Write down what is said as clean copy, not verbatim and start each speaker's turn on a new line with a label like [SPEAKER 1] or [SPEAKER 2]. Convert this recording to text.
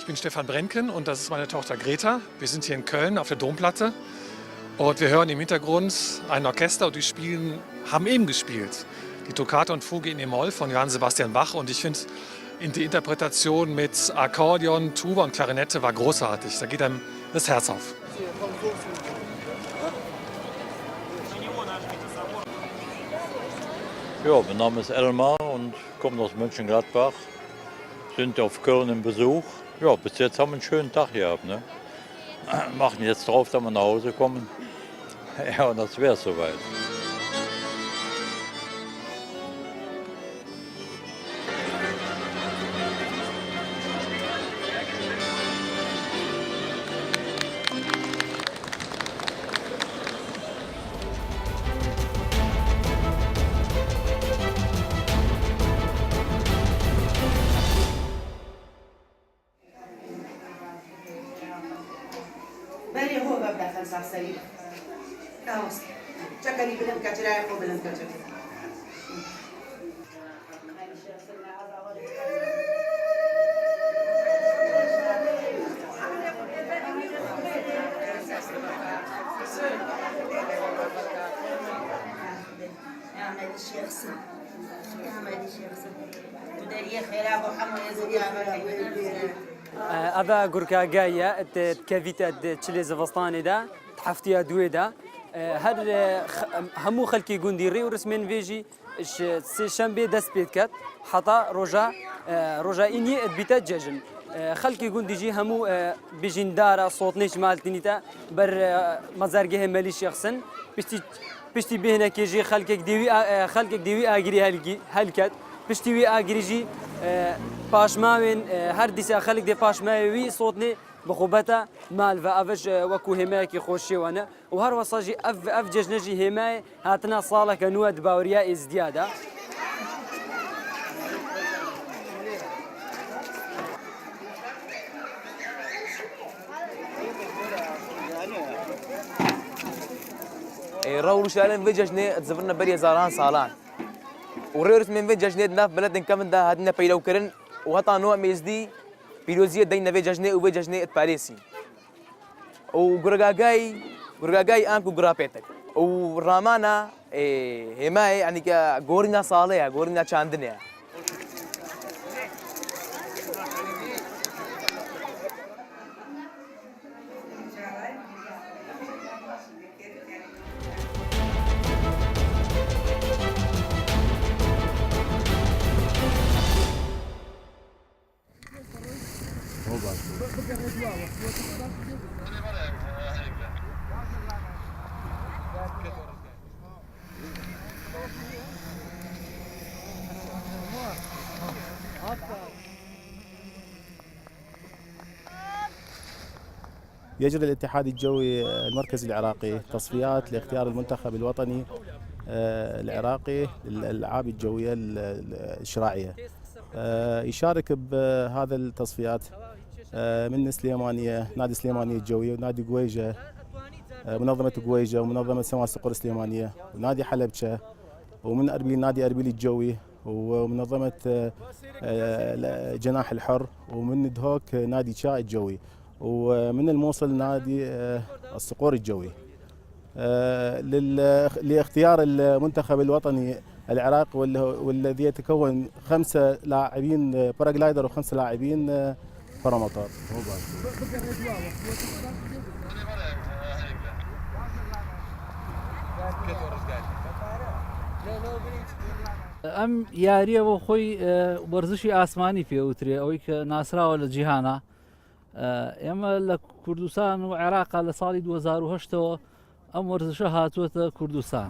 [SPEAKER 1] bin Stefan Brenken und das ist meine Tochter Greta. Wir sind hier in Köln auf der Domplatte und wir hören im Hintergrund ein Orchester und haben eben gespielt. Die Toccata und Fuge in E-Moll von Johann Sebastian Bach und ich finde, die Interpretation mit Akkordeon, Tuba und Klarinette war großartig. Da geht einem das Herz auf.
[SPEAKER 2] Ja, mein Name ist Elmar und komme aus Mönchengladbach. Sind auf Köln im Besuch. Ja, bis jetzt haben wir einen schönen Tag gehabt. Ne? Machen jetzt drauf, dass wir nach Hause kommen. Ja, und das wäre es soweit.
[SPEAKER 3] بله هو ببدأ 5 سنين. كاوس. شكري بلند كتير أو بلند كتير. يا عماد الشيخ سن. يا عماد الشيخ سن. تدري خير أبو حمو يزيد يا
[SPEAKER 4] هذا غوركا جاية تكافيتا تشلي زفستاني دا تحفتيا دوي دا هر همو خلكي جونديري ورسمين فيجي سي شامبي داس بيتكات حتى روجا إني بيتا جاجن خلكي جونديجي همو بيجين دارا صوت نيش مالتينيتا بر مزارجه مالي شخصن بشتي بهنا كيجي خلكك ديوي اجري هلكت بشتي وي اجريجي پاشماوین هر دیسا خلق دی پاشماوی صوتنی بخوبتا مال و افج وکو همای کی خوشی ونه و هر وصاجی اف ججنجی همای هاتنا صالح کنواد باوریا ازدیاده
[SPEAKER 5] راولو شالن في ججنة تزفرنا بري زاران صالان وريرس من في ججنة ناف بلد كم ده هدنا بيلو كرن وهطا نوع ميزدي بيروزية دينا في ججنة وفي ججنة باريسي وغرقاقاي آنكو غرابيتك ورامانا هماي يعني كغورنا صالحة غورنا شاندنيا
[SPEAKER 6] يجري الاتحاد الجوي المركزي العراقي تصفيات لاختيار المنتخب الوطني العراقي للألعاب الجوية الشراعية. يشارك بهذا التصفيات من سليمانية نادي سليمانية الجوية ونادي قويجة منظمة قويجة ومنظمة سماء الصقور السليمانية ونادي حلبشة ومن أربيل نادي أربيل الجوي ومنظمة جناح الحر ومن دهوك نادي شاء الجوي ومن الموصل نادي الصقور الجوي لاختيار المنتخب الوطني العراق والذي يتكون 5 لاعبين باراجلايدر و5 لاعبين باراموتور.
[SPEAKER 7] ام یاریە بۆ خۆی وەرزشی ئاسمانی پێوترێ ئەوەی کە ناسراوە لە جیهانە ئێمە لە کوردستان و عێراقا لە ساڵی 2008ەوە ئەم وەرزشە هاتووەتە کوردستان